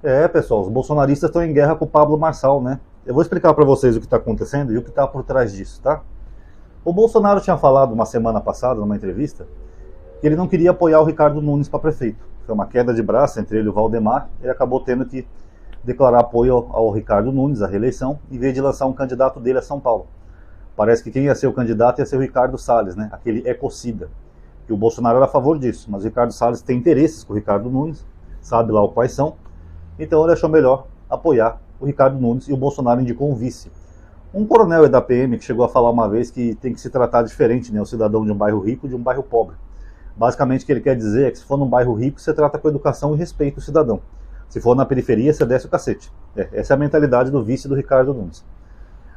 É, pessoal, os bolsonaristas estão em guerra com o Pablo Marçal, né? Eu vou explicar para vocês o que está acontecendo e o que está por trás disso, tá? O Bolsonaro tinha falado uma semana passada, numa entrevista, que ele não queria apoiar o Ricardo Nunes para prefeito. Foi uma queda de braço entre ele e o Valdemar, ele acabou tendo que declarar apoio ao Ricardo Nunes, à reeleição, em vez de lançar um candidato dele a São Paulo. Parece que quem ia ser o candidato ia ser o Ricardo Salles, né? Aquele ecocida. E o Bolsonaro era a favor disso, mas o Ricardo Salles tem interesses com o Ricardo Nunes, sabe lá quais são, então ele achou melhor apoiar o Ricardo Nunes e o Bolsonaro indicou um vice. Um coronel da PM que chegou a falar uma vez que tem que se tratar diferente, né, o cidadão de um bairro rico de um bairro pobre. Basicamente o que ele quer dizer é que se for num bairro rico, você trata com educação e respeito o cidadão. Se for na periferia, você desce o cacete. Essa é a mentalidade do vice do Ricardo Nunes.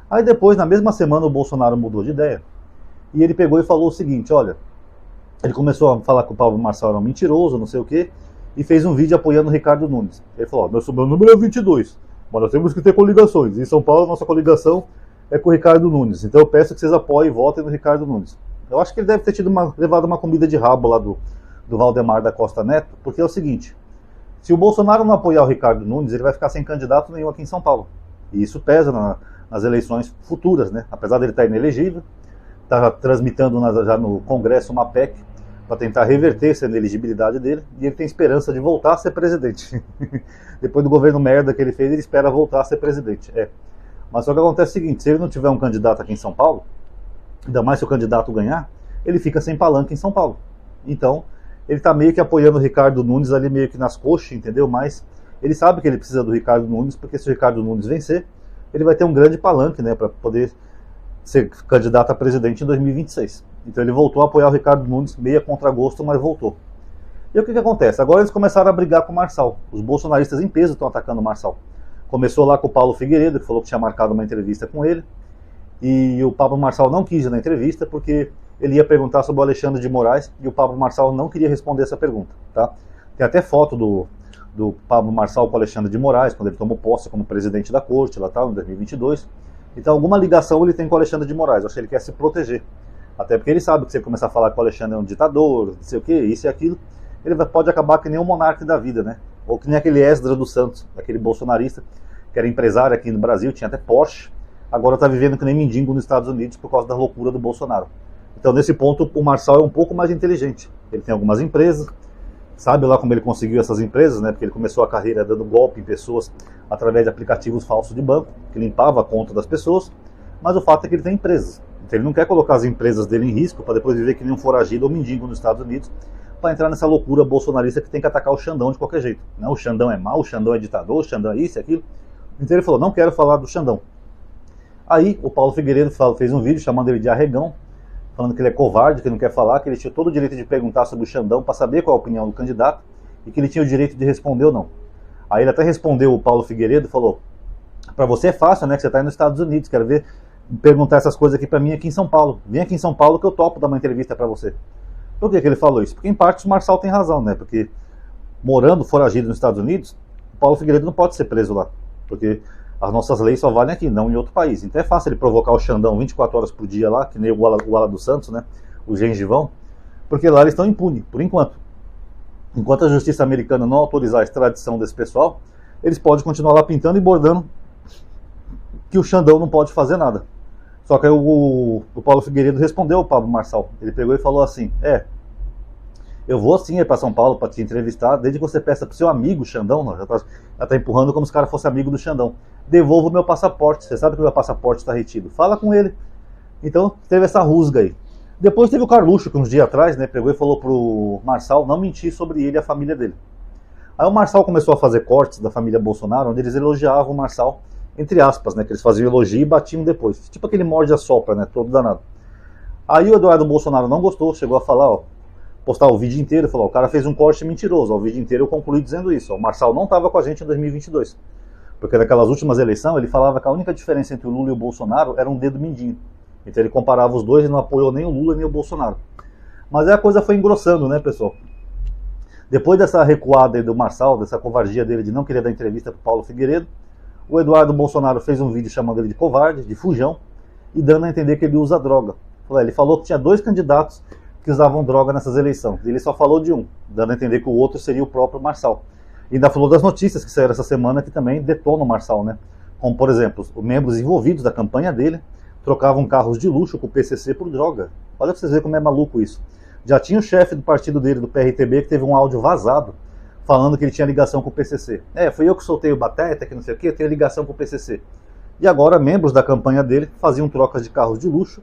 Aí depois, na mesma semana, o Bolsonaro mudou de ideia e ele pegou e falou o seguinte, olha, ele começou a falar que o Pablo Marçal era um mentiroso, não sei o quê, e fez um vídeo apoiando o Ricardo Nunes. Ele falou, meu número é 22, mas nós temos que ter coligações. Em São Paulo, nossa coligação é com o Ricardo Nunes. Então eu peço que vocês apoiem e votem no Ricardo Nunes. Eu acho que ele deve ter levado uma comida de rabo lá do Valdemar da Costa Neto, porque é o seguinte, se o Bolsonaro não apoiar o Ricardo Nunes, ele vai ficar sem candidato nenhum aqui em São Paulo. E isso pesa nas eleições futuras, né? Apesar dele estar inelegível, está tramitando já no Congresso uma PEC para tentar reverter essa inelegibilidade dele, e ele tem esperança de voltar a ser presidente. Depois do governo merda que ele fez, ele espera voltar a ser presidente. Mas só que acontece o seguinte, se ele não tiver um candidato aqui em São Paulo, ainda mais se o candidato ganhar, ele fica sem palanque em São Paulo. Então, ele está meio que apoiando o Ricardo Nunes ali meio que nas coxas, entendeu? Mas ele sabe que ele precisa do Ricardo Nunes, porque se o Ricardo Nunes vencer, ele vai ter um grande palanque, né, para poder ser candidato a presidente em 2026. Então ele voltou a apoiar o Ricardo Nunes, meio a contragosto, mas voltou. E o que acontece? Agora eles começaram a brigar com o Marçal. Os bolsonaristas em peso estão atacando o Marçal. Começou lá com o Paulo Figueiredo, que falou que tinha marcado uma entrevista com ele, e o Pablo Marçal não quis ir na entrevista porque ele ia perguntar sobre o Alexandre de Moraes e o Pablo Marçal não queria responder essa pergunta, tá? Tem até foto do Pablo Marçal com o Alexandre de Moraes, quando ele tomou posse como presidente da corte, lá tal, em 2022. Então alguma ligação ele tem com o Alexandre de Moraes, eu acho que ele quer se proteger. Até porque ele sabe que se ele começar a falar que o Alexandre é um ditador, não sei o que, isso e aquilo, ele pode acabar que nem um monarca da vida, né? Ou que nem aquele Esdras dos Santos, aquele bolsonarista, que era empresário aqui no Brasil, tinha até Porsche, agora está vivendo que nem mendigo nos Estados Unidos por causa da loucura do Bolsonaro. Então nesse ponto o Marçal é um pouco mais inteligente. Ele tem algumas empresas, sabe lá como ele conseguiu essas empresas, né? Porque ele começou a carreira dando golpe em pessoas através de aplicativos falsos de banco, que limpava a conta das pessoas, mas o fato é que ele tem empresas. Então ele não quer colocar as empresas dele em risco para depois viver que nem um foragido ou mendigo nos Estados Unidos, para entrar nessa loucura bolsonarista que tem que atacar o Xandão de qualquer jeito. Não, o Xandão é mau, o Xandão é ditador, o Xandão é isso e aquilo. Então ele falou, não quero falar do Xandão. Aí o Paulo Figueiredo fez um vídeo chamando ele de arregão, falando que ele é covarde, que ele não quer falar, que ele tinha todo o direito de perguntar sobre o Xandão para saber qual a opinião do candidato e que ele tinha o direito de responder ou não. Aí ele até respondeu o Paulo Figueiredo, falou, para você é fácil, né, que você está aí nos Estados Unidos, quero ver, perguntar essas coisas aqui para mim aqui em São Paulo. Vem aqui em São Paulo que eu topo dar uma entrevista para você. Por que ele falou isso? Porque em parte o Marçal tem razão, né, porque morando foragido nos Estados Unidos, o Paulo Figueiredo não pode ser preso lá, porque as nossas leis só valem aqui, não em outro país. Então é fácil ele provocar o Xandão 24 horas por dia lá, que nem o Ala dos Santos, né, o gengivão, porque lá eles estão impunes, por enquanto. Enquanto a justiça americana não autorizar a extradição desse pessoal, eles podem continuar lá pintando e bordando que o Xandão não pode fazer nada. Só que aí o Paulo Figueiredo respondeu ao Pablo Marçal. Ele pegou e falou assim, eu vou sim ir para São Paulo para te entrevistar, desde que você peça pro seu amigo Xandão, não, já tá empurrando como se o cara fosse amigo do Xandão. Devolva o meu passaporte, você sabe que o meu passaporte está retido. Fala com ele. Então teve essa rusga aí. Depois teve o Carluxo, que uns dias atrás, né, pegou e falou pro Marçal não mentir sobre ele e a família dele. Aí o Marçal começou a fazer cortes da família Bolsonaro, onde eles elogiavam o Marçal, entre aspas, né, que eles faziam elogio e batiam depois. Tipo aquele morde-a-sopra, né, todo danado. Aí o Eduardo Bolsonaro não gostou, chegou a falar, postar o vídeo inteiro, falou, o cara fez um corte mentiroso, o vídeo inteiro eu concluí dizendo isso, o Marçal não estava com a gente em 2022. Porque naquelas últimas eleições ele falava que a única diferença entre o Lula e o Bolsonaro era um dedo mindinho. Então ele comparava os dois e não apoiou nem o Lula nem o Bolsonaro. Mas aí a coisa foi engrossando, né, pessoal? Depois dessa recuada aí do Marçal, dessa covardia dele de não querer dar entrevista para o Paulo Figueiredo, o Eduardo Bolsonaro fez um vídeo chamando ele de covarde, de fujão, e dando a entender que ele usa droga. Ele falou que tinha 2 candidatos que usavam droga nessas eleições. Ele só falou de um, dando a entender que o outro seria o próprio Marçal. E ainda falou das notícias que saíram essa semana que também detonam o Marçal, né? Como, por exemplo, os membros envolvidos da campanha dele trocavam carros de luxo com o PCC por droga. Olha pra vocês verem como é maluco isso. Já tinha o chefe do partido dele, do PRTB, que teve um áudio vazado falando que ele tinha ligação com o PCC. Fui eu que soltei o Batata, que não sei o que, eu tenho ligação com o PCC. E agora membros da campanha dele faziam trocas de carros de luxo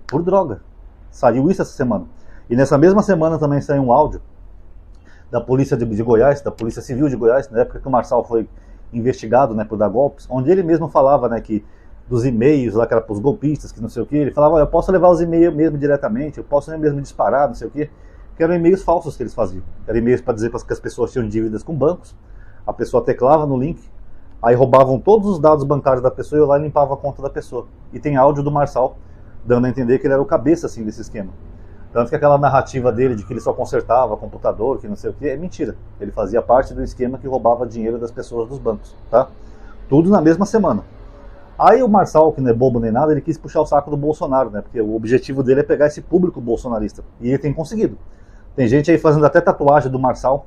por droga. Saiu isso essa semana. E nessa mesma semana também saiu um áudio da polícia de Goiás, da Polícia Civil de Goiás, na época que o Marçal foi investigado, né, por dar golpes, onde ele mesmo falava, né, que dos e-mails lá que era para os golpistas, que não sei o que, ele falava, eu posso levar os e-mails mesmo diretamente, eu posso mesmo disparar, não sei o que eram e-mails falsos que eles faziam. Eram e-mails para dizer que as pessoas tinham dívidas com bancos, a pessoa teclava no link, aí roubavam todos os dados bancários da pessoa e eu lá limpava a conta da pessoa. E tem áudio do Marçal dando a entender que ele era o cabeça assim desse esquema. Tanto que aquela narrativa dele de que ele só consertava computador, que não sei o que, é mentira. Ele fazia parte do esquema que roubava dinheiro das pessoas dos bancos, tá? Tudo na mesma semana. Aí o Marçal, que não é bobo nem nada, ele quis puxar o saco do Bolsonaro, né? Porque o objetivo dele é pegar esse público bolsonarista. E ele tem conseguido. Tem gente aí fazendo até tatuagem do Marçal.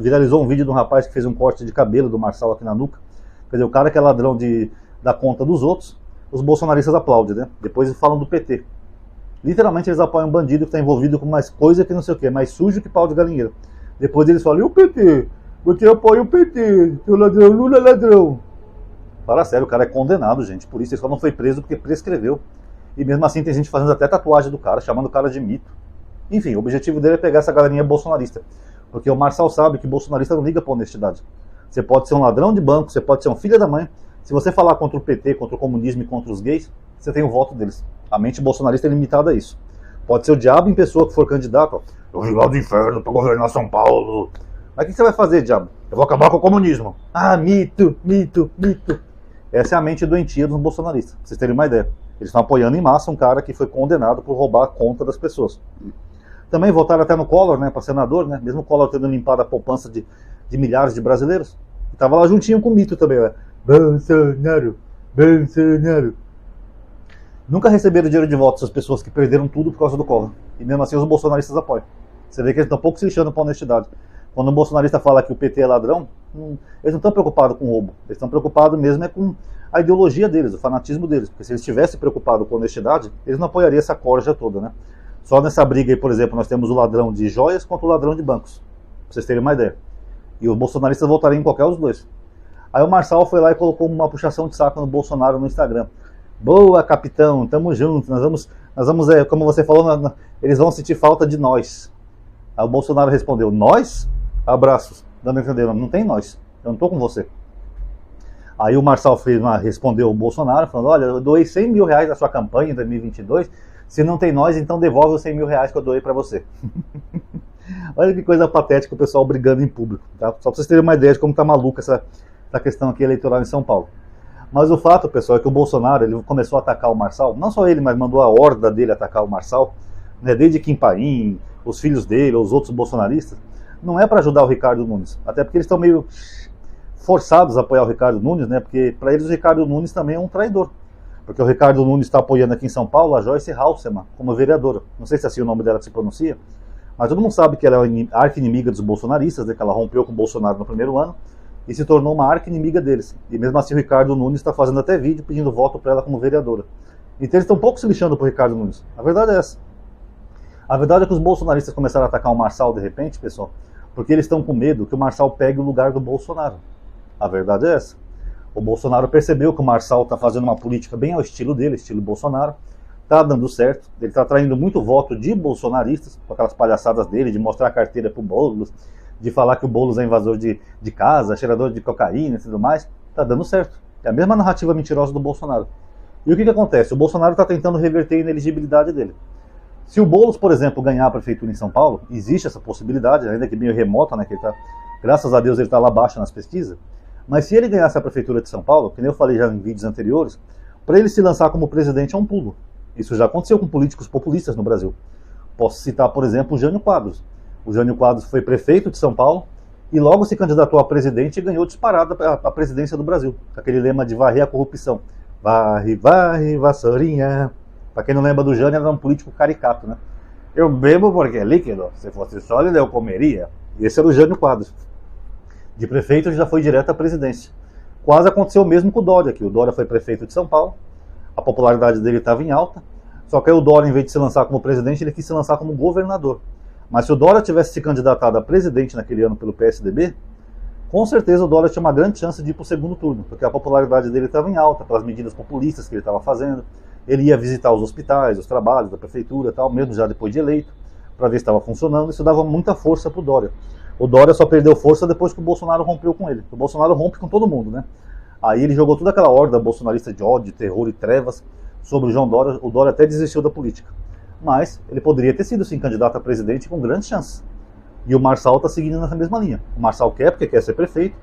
Viralizou um vídeo de um rapaz que fez um corte de cabelo do Marçal aqui na nuca. Quer dizer, o cara que é ladrão da conta dos outros, os bolsonaristas aplaudem, né? Depois eles falam do PT. Literalmente eles apoiam um bandido que está envolvido com mais coisa que não sei o que, mais sujo que pau de galinheiro. Depois eles falam, e o PT? Você apoia o PT, seu ladrão, Lula ladrão. Fala sério, o cara é condenado, gente, por isso ele só não foi preso porque prescreveu. E mesmo assim tem gente fazendo até tatuagem do cara, chamando o cara de mito. Enfim, o objetivo dele é pegar essa galerinha bolsonarista. Porque o Marçal sabe que bolsonarista não liga pra honestidade. Você pode ser um ladrão de banco, você pode ser um filho da mãe. Se você falar contra o PT, contra o comunismo e contra os gays, você tem o voto deles. A mente bolsonarista é limitada a isso. Pode ser o diabo em pessoa que for candidato. Eu vou lá do inferno pra governar São Paulo. Mas o que você vai fazer, diabo? Eu vou acabar com o comunismo. Ah, mito, mito, mito. Essa é a mente doentia dos bolsonaristas. Pra vocês terem uma ideia. Eles estão apoiando em massa um cara que foi condenado por roubar a conta das pessoas. Também votaram até no Collor, né, para senador, né? Mesmo o Collor tendo limpado a poupança de milhares de brasileiros. Estava lá juntinho com o mito também, né? Bolsonaro, Bolsonaro. Nunca receberam dinheiro de volta essas pessoas que perderam tudo por causa do Collor. E mesmo assim os bolsonaristas apoiam. Você vê que eles estão um pouco se lixando para a honestidade. Quando um bolsonarista fala que o PT é ladrão, eles não estão preocupados com roubo. Eles estão preocupados mesmo com a ideologia deles, o fanatismo deles. Porque se eles estivessem preocupados com honestidade, eles não apoiariam essa corja toda, né? Só nessa briga aí, por exemplo, nós temos o ladrão de joias contra o ladrão de bancos. Pra vocês terem uma ideia. E os bolsonaristas votariam em qualquer dos dois. Aí o Marçal foi lá e colocou uma puxação de saco no Bolsonaro no Instagram. Boa, capitão, tamo junto, nós vamos como você falou, eles vão sentir falta de nós. Aí o Bolsonaro respondeu, nós? Abraços, dando a entender, não tem nós, eu não tô com você. Aí o Marçal respondeu o Bolsonaro, falando, olha, eu doei 100 mil reais da sua campanha em 2022, se não tem nós, então devolve os 100 mil reais que eu doei pra você. Olha que coisa patética o pessoal brigando em público, tá? Só pra vocês terem uma ideia de como tá maluca essa questão aqui eleitoral em São Paulo. Mas o fato, pessoal, é que o Bolsonaro ele começou a atacar o Marçal, não só ele, mas mandou a horda dele atacar o Marçal, né, desde Kim Paim, os filhos dele, os outros bolsonaristas, não é para ajudar o Ricardo Nunes, até porque eles estão meio forçados a apoiar o Ricardo Nunes, né, porque para eles o Ricardo Nunes também é um traidor, porque o Ricardo Nunes está apoiando aqui em São Paulo a Joyce Halseman como vereadora, não sei se é assim o nome dela que se pronuncia, mas todo mundo sabe que ela é arqui-inimiga dos bolsonaristas, né, que ela rompeu com o Bolsonaro no primeiro ano, e se tornou uma arqui-inimiga deles. E mesmo assim o Ricardo Nunes está fazendo até vídeo pedindo voto para ela como vereadora. Então eles estão um pouco se lixando pro Ricardo Nunes. A verdade é essa. A verdade é que os bolsonaristas começaram a atacar o Marçal de repente, pessoal, porque eles estão com medo que o Marçal pegue o lugar do Bolsonaro. A verdade é essa. O Bolsonaro percebeu que o Marçal está fazendo uma política bem ao estilo dele, estilo Bolsonaro. Está dando certo. Ele está atraindo muito voto de bolsonaristas, com aquelas palhaçadas dele, de mostrar a carteira pro Boulos, de falar que o Boulos é invasor de casa, cheirador de cocaína e tudo mais, tá dando certo. É a mesma narrativa mentirosa do Bolsonaro. E o que acontece? O Bolsonaro está tentando reverter a inelegibilidade dele. Se o Boulos, por exemplo, ganhar a prefeitura em São Paulo, existe essa possibilidade, ainda que meio remota, né, que ele tá, graças a Deus ele está lá abaixo nas pesquisas, mas se ele ganhasse a prefeitura de São Paulo, que nem eu falei já em vídeos anteriores, para ele se lançar como presidente é um pulo. Isso já aconteceu com políticos populistas no Brasil. Posso citar, por exemplo, o Jânio Quadros. O Jânio Quadros foi prefeito de São Paulo e logo se candidatou a presidente e ganhou disparada a presidência do Brasil. Aquele lema de varrer a corrupção. Varre, varre, vassourinha. Para quem não lembra do Jânio, era um político caricato, né? Eu bebo porque é líquido. Se fosse sólido, eu comeria. Esse era o Jânio Quadros. De prefeito ele já foi direto à presidência. Quase aconteceu o mesmo com o Dória aqui. O Dória foi prefeito de São Paulo, a popularidade dele estava em alta, só que aí o Dória, em vez de se lançar como presidente, ele quis se lançar como governador. Mas se o Dória tivesse se candidatado a presidente naquele ano pelo PSDB, com certeza o Dória tinha uma grande chance de ir para o segundo turno, porque a popularidade dele estava em alta, pelas medidas populistas que ele estava fazendo. Ele ia visitar os hospitais, os trabalhos da prefeitura, tal, mesmo já depois de eleito, para ver se estava funcionando. Isso dava muita força para o Dória. O Dória só perdeu força depois que o Bolsonaro rompeu com ele. O Bolsonaro rompe com todo mundo, né? Aí ele jogou toda aquela horda bolsonarista de ódio, de terror e trevas sobre o João Dória. O Dória até desistiu da política. Mas ele poderia ter sido, sim, candidato a presidente com grandes chances. E o Marçal está seguindo nessa mesma linha. O Marçal quer, porque quer ser prefeito.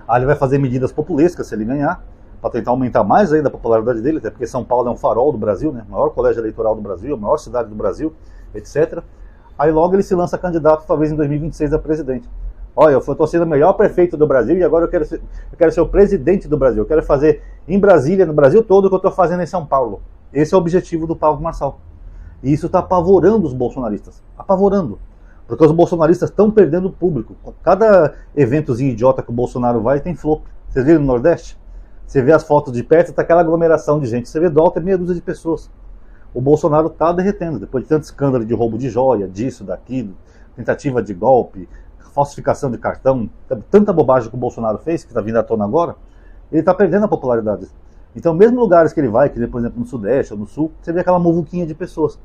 Aí ele vai fazer medidas populescas se ele ganhar, para tentar aumentar mais ainda a popularidade dele, até porque São Paulo é um farol do Brasil, né? O maior colégio eleitoral do Brasil, a maior cidade do Brasil, etc. Aí logo ele se lança candidato, talvez em 2026, a presidente. Olha, eu estou sendo o melhor prefeito do Brasil e agora eu quero ser o presidente do Brasil. Eu quero fazer em Brasília, no Brasil todo, o que eu estou fazendo em São Paulo. Esse é o objetivo do Pablo Marçal. E isso está apavorando os bolsonaristas. Apavorando. Porque os bolsonaristas estão perdendo o público. Cada eventozinho idiota que o Bolsonaro vai tem flop. Vocês viram no Nordeste? Você vê as fotos de perto, está aquela aglomeração de gente. Você vê do alto, é meia dúzia de pessoas. O Bolsonaro está derretendo. Depois de tanto escândalo de roubo de joia, disso, daquilo, tentativa de golpe, falsificação de cartão, tanta bobagem que o Bolsonaro fez, que está vindo à tona agora, ele está perdendo a popularidade. Então, mesmo lugares que ele vai, que por exemplo no Sudeste ou no Sul, você vê aquela muvuquinha de pessoas.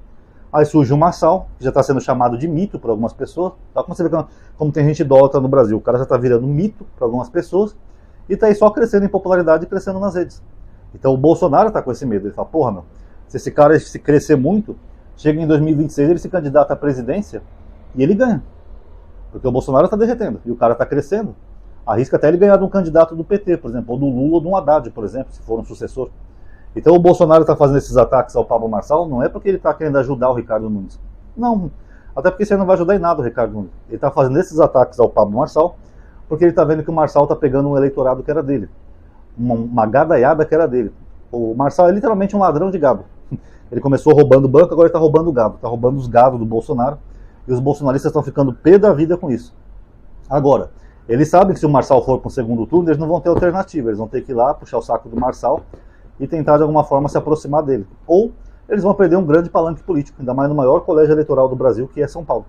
Aí surge o Marçal, que já está sendo chamado de mito por algumas pessoas. Tá? Como você vê como tem gente idólatra no Brasil. O cara já está virando mito para algumas pessoas e está aí só crescendo em popularidade e crescendo nas redes. Então o Bolsonaro está com esse medo. Ele fala, porra, meu, se esse cara se crescer muito, chega em 2026, ele se candidata à presidência e ele ganha. Porque o Bolsonaro está derretendo e o cara está crescendo. Arrisca até ele ganhar de um candidato do PT, por exemplo, ou do Lula ou do Haddad, por exemplo, se for um sucessor. Então o Bolsonaro está fazendo esses ataques ao Pablo Marçal, não é porque ele está querendo ajudar o Ricardo Nunes. Não, até porque você não vai ajudar em nada o Ricardo Nunes. Ele está fazendo esses ataques ao Pablo Marçal porque ele está vendo que o Marçal está pegando um eleitorado que era dele. Uma gadaiada que era dele. O Marçal é literalmente um ladrão de gado. Ele começou roubando banco, agora está roubando gado. Está roubando os gados do Bolsonaro. E os bolsonaristas estão ficando pé da vida com isso. Agora, eles sabem que se o Marçal for para o segundo turno, eles não vão ter alternativa. Eles vão ter que ir lá, puxar o saco do Marçal e tentar de alguma forma se aproximar dele. Ou eles vão perder um grande palanque político, ainda mais no maior colégio eleitoral do Brasil, que é São Paulo.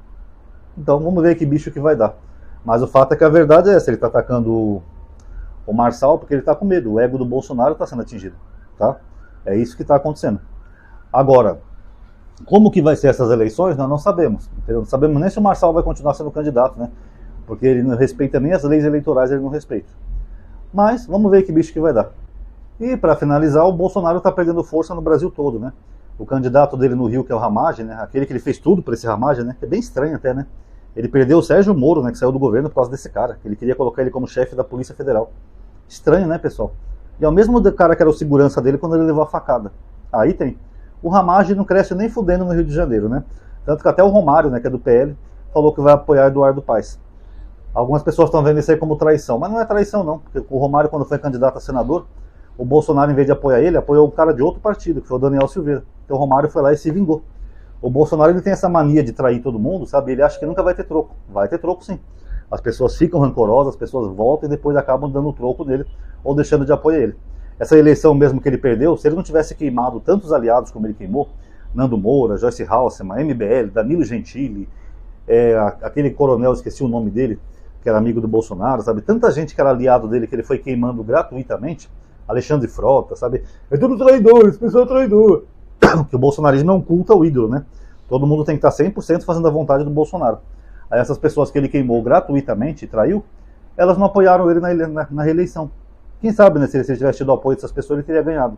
Então vamos ver que bicho que vai dar. Mas o fato é que a verdade é essa, ele está atacando o Marçal porque ele está com medo, o ego do Bolsonaro está sendo atingido. Tá? É isso que está acontecendo. Agora, como que vai ser essas eleições, nós não sabemos. Entendeu? Não sabemos nem se o Marçal vai continuar sendo candidato, né? Porque ele não respeita nem as leis eleitorais, ele não respeita. Mas vamos ver que bicho que vai dar. E para finalizar, o Bolsonaro está perdendo força no Brasil todo, né? O candidato dele no Rio, que é o Ramagem, né? Aquele que ele fez tudo para esse Ramagem, né? Que é bem estranho até, né? Ele perdeu o Sérgio Moro, né? Que saiu do governo por causa desse cara. Ele queria colocar ele como chefe da Polícia Federal. Estranho, né, pessoal? E é o mesmo cara que era o segurança dele quando ele levou a facada. Aí tem. O Ramagem não cresce nem fudendo no Rio de Janeiro, né? Tanto que até o Romário, né, que é do PL, falou que vai apoiar Eduardo Paes. Algumas pessoas estão vendo isso aí como traição, mas não é traição não, porque o Romário, quando foi candidato a senador, o Bolsonaro, em vez de apoiar ele, apoiou um cara de outro partido, que foi o Daniel Silveira. Então o Romário foi lá e se vingou. O Bolsonaro, ele tem essa mania de trair todo mundo, sabe? Ele acha que nunca vai ter troco. Vai ter troco sim. As pessoas ficam rancorosas, as pessoas voltam e depois acabam dando troco nele ou deixando de apoiar ele. Essa eleição mesmo que ele perdeu, se ele não tivesse queimado tantos aliados como ele queimou, Nando Moura, Joyce Halseman, MBL, Danilo Gentili, aquele coronel, esqueci o nome dele, que era amigo do Bolsonaro, sabe? Tanta gente que era aliado dele que ele foi queimando gratuitamente. Alexandre Frota, sabe? É tudo traidor, esse pessoal é traidor. Que o bolsonarismo é um culto ao ídolo, né? Todo mundo tem que estar 100% fazendo a vontade do Bolsonaro. Aí essas pessoas que ele queimou gratuitamente e traiu, elas não apoiaram ele na reeleição. Quem sabe, né, se ele tivesse tido o apoio dessas pessoas, ele teria ganhado.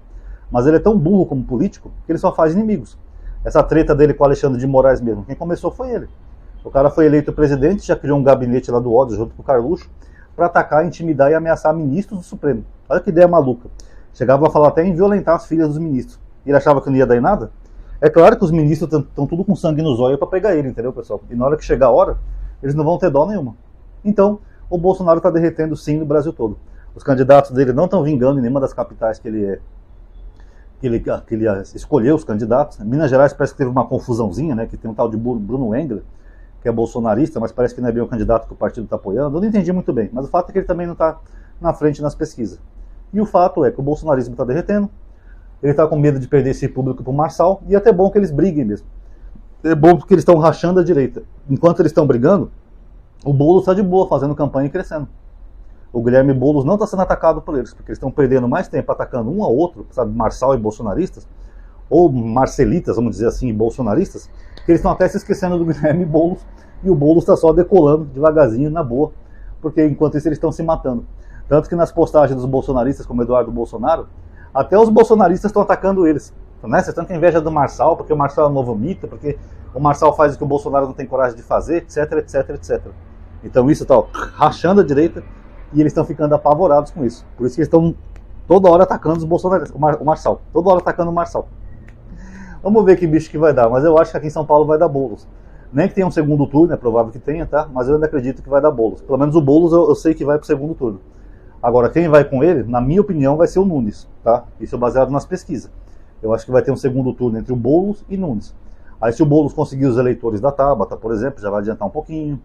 Mas ele é tão burro como político que ele só faz inimigos. Essa treta dele com o Alexandre de Moraes mesmo, quem começou foi ele. O cara foi eleito presidente, já criou um gabinete lá do ódio junto com o Carluxo, para atacar, intimidar e ameaçar ministros do Supremo. Olha que ideia maluca. Chegava a falar até em violentar as filhas dos ministros. E ele achava que não ia dar em nada? É claro que os ministros estão tudo com sangue nos olhos para pegar ele, entendeu, pessoal? E na hora que chegar a hora, eles não vão ter dó nenhuma. Então, o Bolsonaro está derretendo sim no Brasil todo. Os candidatos dele não estão vingando em nenhuma das capitais que ele escolheu os candidatos. Em Minas Gerais parece que teve uma confusãozinha, né? Que tem um tal de Bruno Engler, que é bolsonarista, mas parece que não é bem o candidato que o partido está apoiando. Eu não entendi muito bem, mas o fato é que ele também não está na frente nas pesquisas. E o fato é que o bolsonarismo está derretendo, ele está com medo de perder esse público para o Marçal, e é até bom que eles briguem mesmo. É bom porque eles estão rachando a direita. Enquanto eles estão brigando, o Boulos está de boa, fazendo campanha e crescendo. O Guilherme Boulos não está sendo atacado por eles, porque eles estão perdendo mais tempo atacando um ao outro, sabe, Marçal e bolsonaristas, ou marcelitas, vamos dizer assim, e bolsonaristas, que eles estão até se esquecendo do Guilherme Boulos, e o Boulos está só decolando devagarzinho, na boa, porque enquanto isso eles estão se matando. Tanto que nas postagens dos bolsonaristas, como Eduardo Bolsonaro, até os bolsonaristas estão atacando eles. Né? Vocês estão com inveja do Marçal, porque o Marçal é um novo mito, porque o Marçal faz o que o Bolsonaro não tem coragem de fazer, etc, etc, etc. Então isso está rachando a direita, e eles estão ficando apavorados com isso. Por isso que eles estão toda hora atacando os bolsonaristas, o Marçal, toda hora atacando o Marçal. Vamos ver que bicho que vai dar, mas eu acho que aqui em São Paulo vai dar Boulos. Nem que tenha um segundo turno, é provável que tenha, tá? Mas eu ainda acredito que vai dar Boulos. Pelo menos o Boulos eu sei que vai para o segundo turno. Agora, quem vai com ele, na minha opinião, vai ser o Nunes, tá? Isso é baseado nas pesquisas. Eu acho que vai ter um segundo turno entre o Boulos e Nunes. Aí se o Boulos conseguir os eleitores da Tabata, por exemplo, já vai adiantar um pouquinho.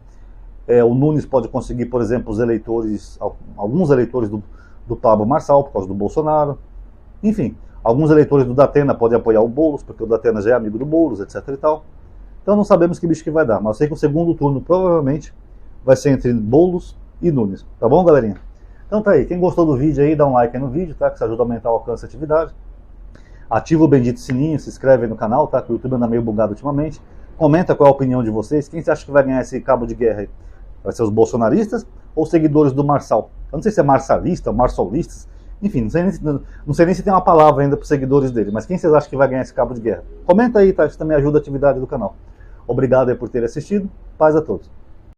O Nunes pode conseguir, por exemplo, os eleitores, alguns eleitores do Pablo Marçal, por causa do Bolsonaro. Enfim, alguns eleitores do Datena podem apoiar o Boulos, porque o Datena já é amigo do Boulos, etc e tal. Então não sabemos que bicho que vai dar, mas eu sei que o segundo turno provavelmente vai ser entre Boulos e Nunes. Tá bom, galerinha? Então tá aí, quem gostou do vídeo aí, dá um like aí no vídeo, tá? Que isso ajuda a aumentar o alcance da atividade. Ativa o bendito sininho, se inscreve aí no canal, tá? Que o YouTube anda meio bugado ultimamente. Comenta qual é a opinião de vocês. Quem você acha que vai ganhar esse cabo de guerra aí? Vai ser os bolsonaristas ou seguidores do Marçal? Eu não sei se é marçalista, marçalistas. Enfim, não sei nem se tem uma palavra ainda para os seguidores dele. Mas quem vocês acham que vai ganhar esse cabo de guerra? Comenta aí, tá? Isso também ajuda a atividade do canal. Obrigado aí por ter assistido. Paz a todos.